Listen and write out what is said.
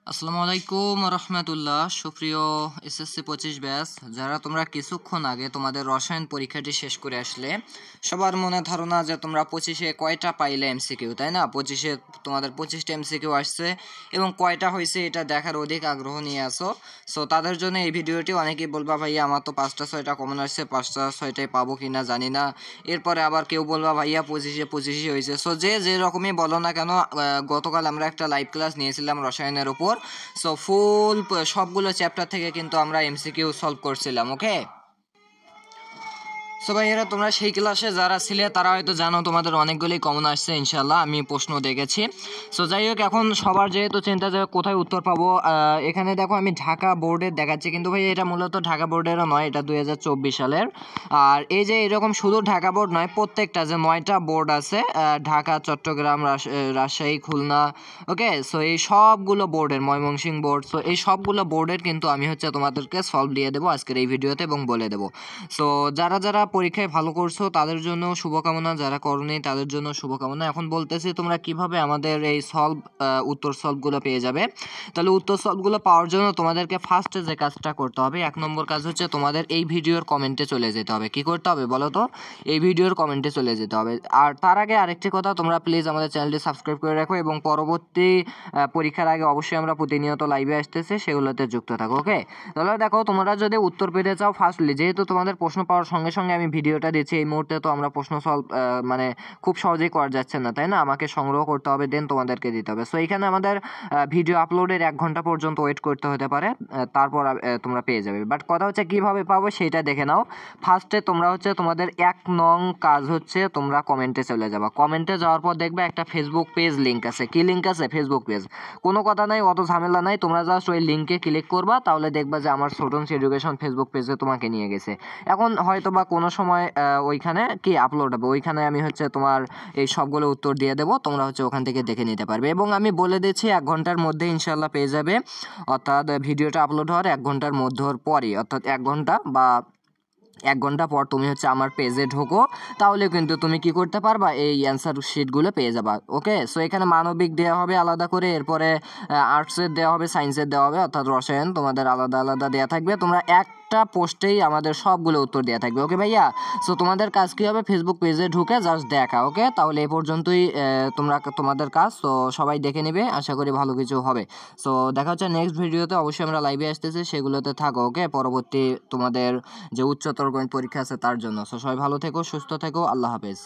আসসালামু আলাইকুম রহমতুল্লাহ। সুপ্রিয় এসএসসি 25 ব্যাচ, যারা তোমরা কিছুক্ষণ আগে তোমাদের রসায়ন পরীক্ষাটি শেষ করে আসলে, সবার মনে ধারণা যে তোমরা 25-এ কয়টা পাইলে এমসিকিউ, তাই না? 25-এ তোমাদের 25টা এমসিকিউ আসছে এবং কয়টা হয়েছে এটা দেখার অধিক আগ্রহ নিয়ে আসো। সো তাদের জন্য এই ভিডিওটি। অনেকেই বলবা ভাইয়া আমার তো 5টা 6টা কমন আসছে, 5টা 6টায় পাবো কিনা জানি না। এরপরে আবার কেউ বলবা ভাইয়া 25-এ হয়েছে। সো যে রকমই বলো না কেন, গতকাল আমরা একটা লাইভ ক্লাস নিয়েছিলাম রসায়নের উপর। সো ফুল সবগুলো চ্যাপ্টার থেকে কিন্তু আমরা এমসিকিউ সলভ করছিলাম। ওকে, সো ভাইয়েরা, তোমরা সেই ক্লাসে যারা ছিলে তারা হয়তো জানো তোমাদের অনেকগুলোই কমন আসছে ইনশাল্লাহ, আমি প্রশ্ন দেখেছি। সো যাই হোক, এখন সবার যেহেতু চিন্তা যে কোথায় উত্তর পাবো, এখানে দেখো আমি ঢাকা বোর্ডের দেখাচ্ছি, কিন্তু ভাই এটা মূলত ঢাকা বোর্ডেরও নয়, এটা 2024 সালের। আর এই যে এরকম শুধু ঢাকা বোর্ড নয়, প্রত্যেকটা যে 9টা বোর্ড আছে, ঢাকা, চট্টগ্রাম, রাজশাহী, খুলনা, ওকে, সো এই সবগুলো বোর্ডের, ময়মনসিংহ বোর্ড, সো এই সবগুলো বোর্ডের কিন্তু আমি তোমাদেরকে সলভ দিয়ে দেবো আজকের এই ভিডিওতে এবং বলে দেবো। সো যারা যারা পরীক্ষায় ভালো করছো তাদের জন্য শুভকামনা, যারা করনি তাদের জন্য শুভকামনা। এখন বলতেছি তোমরা কিভাবে আমাদের এই উত্তর সলভগুলো পেয়ে যাবে। তাহলে উত্তর সলভগুলো পাওয়ার জন্য তোমাদেরকে ফার্স্টে যে কাজটা করতে হবে, 1 নম্বর কাজ হচ্ছে তোমাদের এই ভিডিওর কমেন্টে চলে যেতে হবে। কি করতে হবে বলো তো? এই ভিডিওর কমেন্টে চলে যেতে হবে। আর তার আগে আরেকটি কথা, তোমরা প্লিজ আমাদের চ্যানেলটি সাবস্ক্রাইব করে রাখো এবং পরবর্তী পরীক্ষার আগে অবশ্যই আমরা প্রতিনিয়ত লাইভে আসতেছি, সেগুলোতে যুক্ত থাকো। ওকে, তাহলে দেখো, তোমরা যদি উত্তর পেতে চাও, ফার্স্টলি যেহেতু তোমাদের প্রশ্ন পাওয়ার সঙ্গে সঙ্গে আমি ভিডিওটা দিচ্ছি, এই মুহূর্তে তো আমরা প্রশ্ন সলভ মানে খুব সহজেই করা যাচ্ছে না, তাই না? আমাকে সংগ্রহ করতে হবে, দেন তোমাদেরকে দিতে হবে। সো এখানে আমাদের ভিডিও আপলোডের 1 ঘন্টা পর্যন্ত ওয়েট করতে হতে পারে, তারপর তোমরা পেয়ে যাবে। বাট কথা হচ্ছে কিভাবে পাবো সেটা দেখে নাও। ফার্স্টে তোমরা তোমাদের 1 নং কাজ হচ্ছে তোমরা কমেন্টে চলে যাবা। কমেন্টে যাওয়ার পর দেখবে একটা ফেসবুক পেজ লিঙ্ক আছে। কি লিঙ্ক আছে? Facebook page. কোনো কথা নাই, অত ঝামেলা নাই, তোমরা জাস্ট ওই লিঙ্কে ক্লিক করবা, তাহলে দেখবা যে আমার স্টুডেন্টস এডুকেশন ফেসবুক পেজে তোমাকে নিয়ে গেছে। এখন হয়তো বা কোনো সময় ওইখানে কি আপলোড হবে, ওইখানে আমি তোমার এই সবগুলো উত্তর দিয়ে দেবো, তোমরা ওখান থেকে দেখে নিতে পারবে। এবং আমি বলে দিচ্ছি 1 ঘন্টার মধ্যে ইনশাল্লাহ পেয়ে যাবে, অর্থাৎ ভিডিওটা আপলোড হওয়ার 1 ঘন্টার মধ্যের পরই, অর্থাৎ 1 ঘন্টা বা 1 ঘন্টা পর তুমি আমার পেজে ঢোকো, তাহলে কিন্তু তুমি কি করতে পারবা, এই অ্যান্সার শিটগুলো পেয়ে যাবা। ওকে, সো এখানে মানবিক দেওয়া হবে আলাদা করে, এরপরে আর্টসের দেওয়া হবে, সায়েন্সের দেওয়া হবে, অর্থাৎ রসায়ন তোমাদের আলাদা আলাদা দেওয়া থাকবে। তোমরা একটা পোস্টেই আমাদের সবগুলো উত্তর দেওয়া থাকবে। ওকে ভাইয়া, সো তোমাদের কাজ কি হবে, ফেসবুক পেজে ঢুকে জাস্ট দেখা। ওকে, তাহলে এই পর্যন্তই তোমাদের কাজ। তো সবাই দেখে নেবে, আশা করি ভালো কিছু হবে। সো দেখা হচ্ছে নেক্সট ভিডিওতে, অবশ্যই আমরা লাইভে আসতেছি, সেগুলোতে থাকো। ওকে, পরবর্তী তোমাদের যে উচ্চতর গণিত পরীক্ষা আছে তার জন্য। সো সবাই ভালো থেকো, সুস্থ থেকো, আল্লাহ হাফেজ।